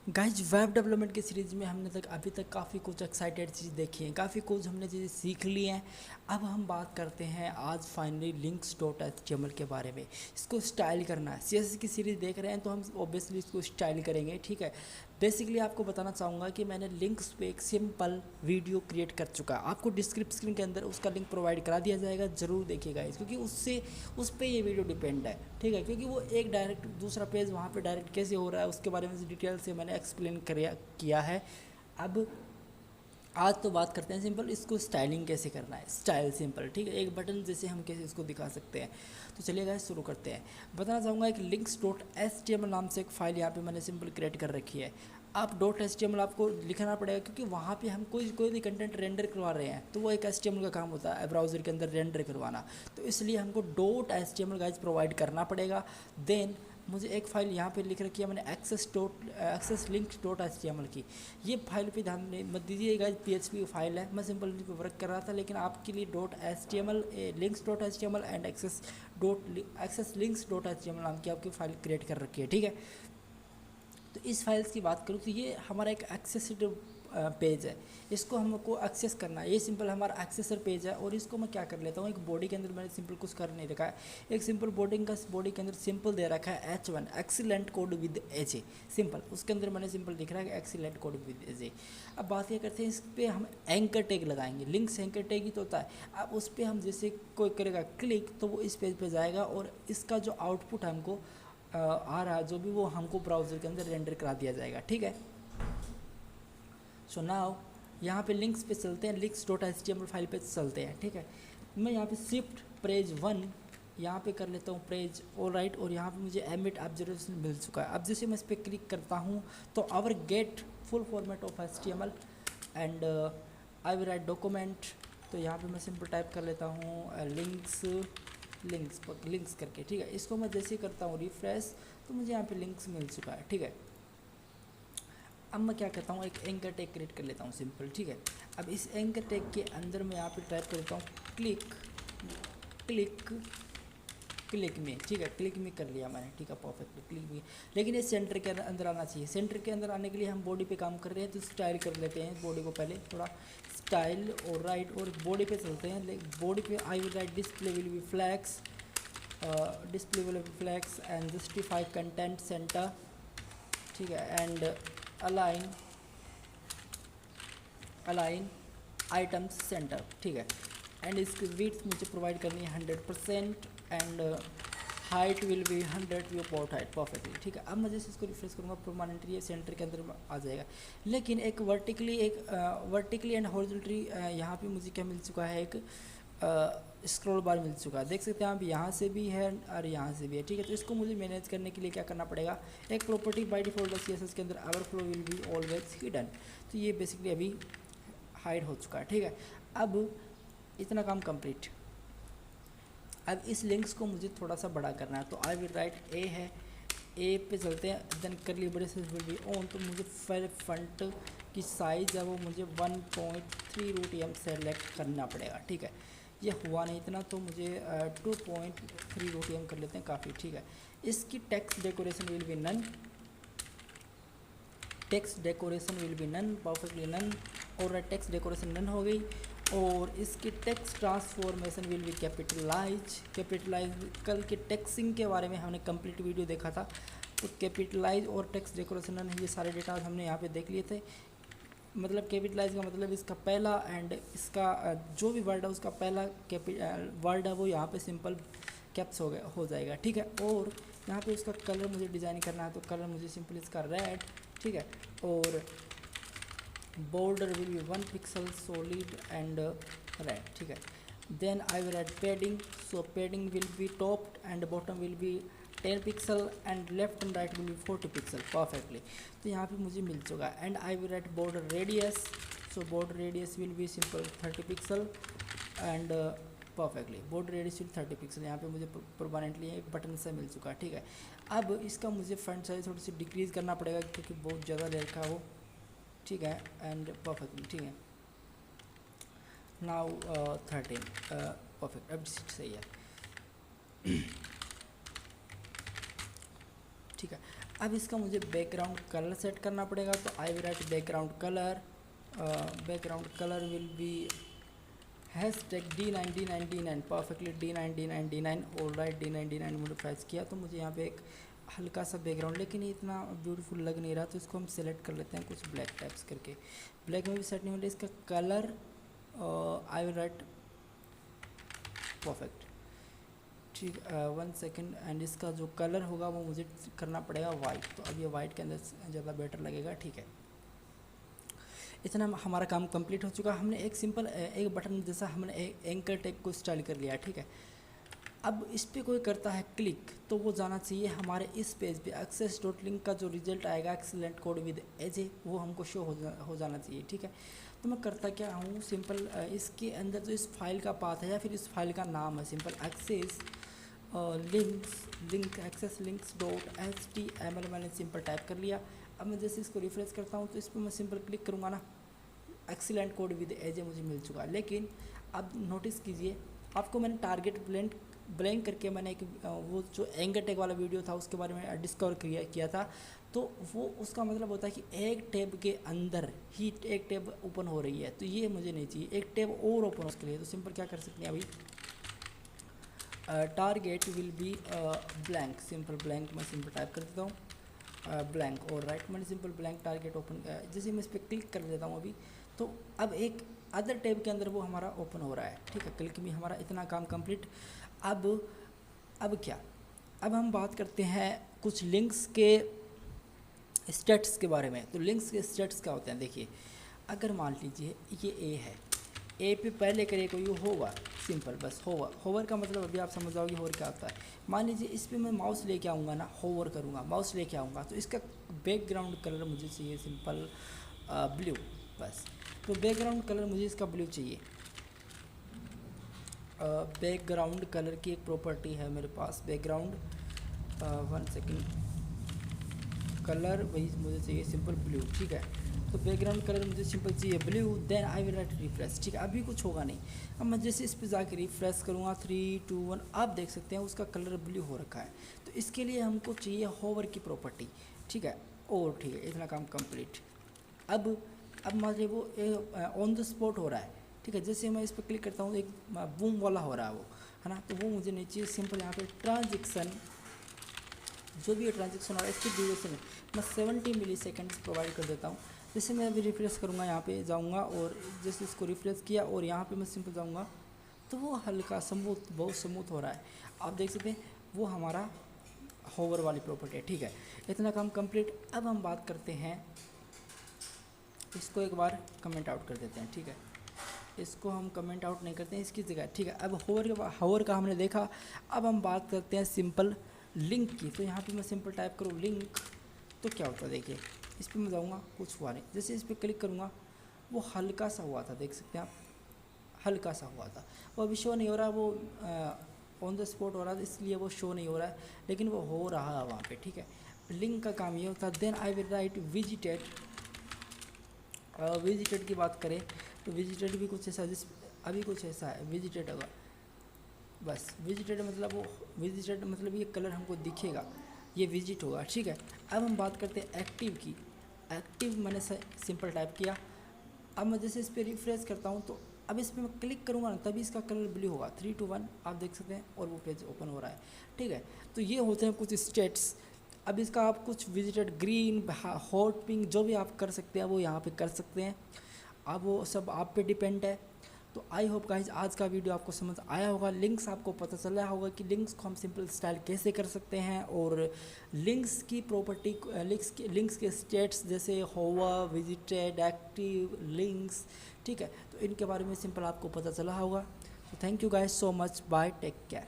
Guys web development की series में हमने अभी तक काफ़ी कुछ एक्साइटेड चीज़ देखी है, काफ़ी कुछ हमने चीज़ें सीख ली हैं। अब हम बात करते हैं आज finally links dot H T M L के बारे में। इसको स्टाइल करना है, सी एस एस की सीरीज़ देख रहे हैं तो हम ऑब्वियसली इसको स्टाइल करेंगे, ठीक है। बेसिकली आपको बताना चाहूँगा कि मैंने लिंक्स पे एक सिंपल वीडियो क्रिएट कर चुका है। आपको डिस्क्रिप्शन के अंदर उसका लिंक प्रोवाइड करा दिया जाएगा, ज़रूर देखिएगा इस, क्योंकि उससे उस पर ये वीडियो डिपेंड है, ठीक है। क्योंकि वो एक डायरेक्ट दूसरा पेज वहाँ पे डायरेक्ट कैसे हो रहा है उसके बारे में डिटेल से मैंने एक्सप्लेन किया है। अब आज तो बात करते हैं सिंपल इसको स्टाइलिंग कैसे करना है, स्टाइल सिंपल, ठीक है। एक बटन जैसे हम कैसे इसको दिखा सकते हैं। तो चलिए गाइस शुरू करते हैं। बताना चाहूँगा एक links dot H T M L नाम से एक फ़ाइल यहाँ पे मैंने सिंपल क्रिएट कर रखी है। आप dot H T M L आपको लिखना पड़ेगा, क्योंकि वहाँ पे हम कोई भी कंटेंट रेंडर करवा रहे हैं तो वो एक एच टी एम एल का काम होता है ब्राउज़र के अंदर रेंडर करवाना। तो इसलिए हमको dot H T M L guys provide करना पड़ेगा। देन मुझे एक फ़ाइल यहाँ पे लिख रखी है मैंने access links dot H T M L की। ये फाइल पे ध्यान मत दीजिएगा, PHP की फाइल है, मैं सिंपल वर्क कर रहा था, लेकिन आपके लिए dot H T M L links dot H T M L and access links dot H T M L नाम की आपकी फ़ाइल क्रिएट कर रखी है, ठीक है। तो इस फाइल्स की बात करूँ तो ये हमारा एक एक्सेसिव पेज है, इसको हमको एक्सेस करना है। ये सिंपल हमारा एक्सेसर पेज है और इसको मैं क्या कर लेता हूँ, एक बॉडी के अंदर मैंने सिंपल कुछ कर नहीं रखा है। एक सिंपल बॉडी के अंदर सिंपल दे रखा है H1 excellent code with AJ, simple उसके अंदर मैंने सिंपल लिख रहा है एक्सीलेंट कोड विद एजे। अब बात ये करते हैं इस पर हम एंकर टैग लगाएंगे, लिंक्स एंकर टैग ही तो होता है। अब उस पर हम जैसे कोई करेगा क्लिक तो वो इस पेज पे जाएगा और इसका जो आउटपुट हमको आ रहा है जो भी, वो हमको ब्राउज़र के अंदर रेंडर करा दिया जाएगा, ठीक है। सो नाउ यहाँ पे लिंक्स पे चलते हैं, links dot H T M L file पे चलते हैं, ठीक है। मैं यहाँ पे शिफ्ट पेज 1 यहाँ पे कर लेता हूँ पेज, ऑल राइट। और यहाँ पे मुझे एमिट ऑब्जर्वेशन मिल चुका है। अब जैसे मैं इस पर क्लिक करता हूँ तो our get full format of H T M L and I will write document. तो यहाँ पे मैं सिंपल टाइप कर लेता हूँ लिंक्स करके, ठीक है। इसको मैं जैसे करता हूँ रिफ्रेश तो मुझे यहाँ पे लिंक्स मिल चुका है, ठीक है। अब मैं क्या करता हूँ, एक एंकर टैग क्रिएट कर लेता हूँ सिंपल, ठीक है। अब इस एंकर टैग के अंदर मैं यहाँ पे टाइप कर देता हूँ क्लिक क्लिक क्लिक में, ठीक है। क्लिक में कर लिया मैंने, ठीक है, परफेक्ट क्लिक में। लेकिन ये सेंटर के अंदर आना चाहिए। सेंटर के अंदर आने के लिए हम बॉडी पे काम कर रहे हैं तो स्टाइल कर लेते हैं बॉडी को पहले थोड़ा स्टाइल, और राइट, और बॉडी पे चलते हैं। बॉडी पे I will write display will be flex, and justify content centre, ठीक है, एंड अलाइन आइटम्स सेंटर, ठीक है। एंड इसकी विड्थ मुझे प्रोवाइड करनी है 100% and height will be 100 view port height, perfectly, ठीक है। अब मैं जैसे इसको रिफ्रेश करूँगा परमानेंटली ये सेंटर के अंदर आ जाएगा। लेकिन एक वर्टिकली एंड हॉरिजॉन्टली यहाँ पे मुझे क्या मिल चुका है, एक स्क्रॉल बार मिल चुका है, देख सकते हैं आप, यहाँ से भी है और यहाँ से भी है, ठीक है। तो इसको मुझे मैनेज करने के लिए क्या करना पड़ेगा, एक प्रॉपर्टी बाय डिफॉल्ट CSS के अंदर overflow will be always hidden. तो ये बेसिकली अभी हाइड हो चुका है, ठीक है। अब इतना काम कंप्लीट। अब इस लिंक्स को मुझे थोड़ा सा बड़ा करना है, तो आई विल राइट ए है, ए पे चलते हैं, देन कर लिए बड़े से विल बी ऑन। तो मुझे फ्रंट की साइज़ है वो मुझे 1.3 रूट एम सेलेक्ट करना पड़ेगा, ठीक है। ये हुआ नहीं इतना तो मुझे 2.3 रूट एम कर लेते हैं, काफ़ी, ठीक है। इसकी text decoration will be none, perfectly none, और टेक्स्ट डेकोरेशन नन हो गई। और इसकी text transformation will be capitalise. कल के टेक्सिंग के बारे में हमने कंप्लीट वीडियो देखा था, तो कैपिटलाइज और टेक्स्ट डेकोरेशन नन, ये सारे डेटा हमने यहाँ पे देख लिए थे। मतलब कैपिटलाइज का मतलब इसका पहला, एंड इसका जो भी वर्ड है उसका पहला वर्ड है वो यहाँ पे सिंपल कैप्स हो जाएगा, ठीक है। और यहाँ पे उसका कलर मुझे डिज़ाइन करना है, तो कलर मुझे सिंपल इसका रेड, ठीक है। और border will be 1 pixel solid and red, ठीक है। then I will add padding, so padding will be top and bottom will be 10 pixel and left and right will be 40 pixel, perfectly। तो यहाँ पे मुझे मिल चुका है। and I will add border radius, so border radius will be simple 30 pixel and perfectly border radius will 30 pixel. यहाँ पे मुझे permanently एक बटन से मिल चुका है, ठीक है। अब इसका मुझे फ्रंट साइज थोड़ी सी डिक्रीज़ करना पड़ेगा क्योंकि बहुत ज़्यादा ले रखा है वो, ठीक है, एंड परफेक्टली, ठीक है। नाउ 13 परफेक्ट, अब सही है, ठीक है। अब इसका मुझे बैकग्राउंड कलर सेट करना पड़ेगा, तो आई will right background colour will be hashtag D9 perfectly D9 और राइट D9 मैंने प्रेस किया तो मुझे यहाँ पे एक हल्का सा बैकग्राउंड, लेकिन ये इतना ब्यूटीफुल लग नहीं रहा, तो इसको हम सेलेक्ट कर लेते हैं कुछ ब्लैक टाइप्स करके। ब्लैक में भी सेट नहीं हो रहा, इसका colour I will right perfect, ठीक। 1 सेकेंड, एंड इसका जो कलर होगा वो मुझे करना पड़ेगा वाइट, तो अब ये वाइट के अंदर ज़्यादा बेटर लगेगा, ठीक है। इतना हमारा काम कंप्लीट हो चुका। हमने एक सिंपल एक बटन जैसा हमने एक एंकर टैग को स्टाइल कर लिया, ठीक है। अब इस पर कोई करता है क्लिक तो वो जाना चाहिए हमारे इस पेज पे access.link का जो रिजल्ट आएगा एक्सीलेंट कोड विद एजे, वो हमको शो हो जाना चाहिए, ठीक है। तो मैं करता क्या हूँ, सिंपल इसके अंदर जो इस फाइल का पाथ है या फिर इस फाइल का नाम है सिंपल access.links.html मैंने सिंपल टाइप कर लिया। अब मैं जैसे इसको रिफ्रेश करता हूँ तो इस पर मैं सिंपल क्लिक करूँगा ना, एक्सीलेंट कोड विद एजे मुझे मिल चुका। लेकिन अब नोटिस कीजिए, आपको मैंने टारगेट ब्लैंक करके मैंने एक वो जो एंकर टैग वाला वीडियो था उसके बारे में डिस्कवर किया था, तो वो उसका मतलब होता है कि एक टैब के अंदर ही एक टैब ओपन हो रही है, तो ये मुझे नहीं चाहिए, एक टैब और ओपन हो उसके लिए। तो सिंपल क्या कर सकते हैं अभी, target will be blank, simple blank मैं सिंपल टाइप कर देता हूँ ब्लैंक, और राइट मैंने सिंपल ब्लैंक टारगेट ओपन, जैसे मैं इस पर क्लिक कर देता हूँ अभी, तो अब एक अदर टैब के अंदर वो हमारा ओपन हो रहा है, ठीक है। क्लिक में हमारा इतना काम कंप्लीट। अब क्या, अब हम बात करते हैं कुछ लिंक्स के स्टेट्स के बारे में। तो लिंक्स के स्टेट्स क्या होते हैं, देखिए अगर मान लीजिए ये ए है, ए पे पहले करे कोई होवर, सिंपल बस होवर का मतलब अभी आप समझ जाओगे होवर क्या होता है। मान लीजिए इस पर मैं माउस लेके आऊँगा ना, होवर करूँगा, माउस लेके आऊँगा, तो इसका बैकग्राउंड कलर मुझे चाहिए सिंपल ब्लू, बस। तो बैकग्राउंड कलर मुझे इसका ब्लू चाहिए। बैकग्राउंड कलर की एक प्रॉपर्टी है मेरे पास, बैकग्राउंड 1 सेकेंड कलर, वही मुझे चाहिए सिंपल ब्लू, ठीक है। तो बैकग्राउंड कलर मुझे सिंपल चाहिए blue, then I will write refresh, ठीक है। अभी कुछ होगा नहीं। अब मैं जैसे इस पर जाकर रिफ्रेश करूँगा 3 2 1, आप देख सकते हैं उसका कलर ब्लू हो रखा है। तो इसके लिए हमको चाहिए होवर की प्रॉपर्टी, ठीक है। और ठीक है, इतना काम कंप्लीट। अब मान लीजिए वो ऑन द स्पॉट हो रहा है, ठीक है। जैसे मैं इस पर क्लिक करता हूँ एक बूम वाला हो रहा है वो, है ना, तो वो मुझे नहीं चाहिए। सिंपल यहाँ पे ट्रांजेक्शन, जो भी ट्रांजेक्शन हो रहा है इसकी ड्यूरेशन मैं 70 मिली सेकेंड्स प्रोवाइड कर देता हूँ। जैसे मैं अभी रिफ्रेश करूँगा, यहाँ पे जाऊँगा और जैसे इसको रिफ्रेश किया और यहाँ पे मैं सिंपल जाऊँगा तो वो हल्का स्मूथ, बहुत स्मूथ हो रहा है, आप देख सकते हैं। वो हमारा होवर वाली प्रॉपर्टी है, ठीक है। इतना काम कंप्लीट। अब हम बात करते हैं, इसको एक बार कमेंट आउट कर देते हैं, ठीक है। इसको हम कमेंट आउट नहीं करते हैं इसकी जगह, ठीक है। अब होवर का हमने देखा। अब हम बात करते हैं सिंपल लिंक की। तो यहाँ पे मैं सिंपल टाइप करूँ लिंक, तो क्या होता है देखिए, इस पर मैं जाऊँगा, कुछ हुआ नहीं। जैसे इस पर क्लिक करूँगा वो हल्का सा हुआ था, देख सकते हैं आप, हल्का सा हुआ था। वो अभी शो नहीं हो रहा, वो ऑन द स्पॉट हो रहा था, इसलिए वो शो नहीं हो रहा है, लेकिन वो हो रहा है वहाँ पे, ठीक है। लिंक का काम ये होता है। Then I will write visited. Visited की बात करें तो विजिटेड भी कुछ ऐसा, जिस अभी कुछ ऐसा है विजिटेड होगा, बस विजिटेड मतलब वो विजिटेड मतलब ये कलर हमको दिखेगा, ये विजिट होगा, ठीक है। अब हम बात करते हैं एक्टिव की। एक्टिव मैंने सिंपल टाइप किया। अब मैं जैसे इस पर रिफ्रेश करता हूँ तो अब इस पर मैं क्लिक करूँगा ना, तभी इसका कलर ब्लू होगा। 3 2 1 आप देख सकते हैं और वो पेज ओपन हो रहा है, ठीक है। तो ये होते हैं कुछ स्टेट्स। अब इसका आप कुछ विजिटेड, ग्रीन, हॉट पिंक, जो भी आप कर सकते हैं वो यहाँ पे कर सकते हैं। अब वो सब आप पे डिपेंड है। तो आई होप गाइज आज का वीडियो आपको समझ आया होगा। लिंक्स आपको पता चला होगा कि लिंक्स को हम सिंपल स्टाइल कैसे कर सकते हैं, और लिंक्स की प्रॉपर्टी, लिंक्स के स्टेट्स जैसे होवर, विजिटेड, एक्टिव, लिंक्स, ठीक है। तो इनके बारे में सिंपल आपको पता चला होगा। तो thank you guys so much, bye, take care.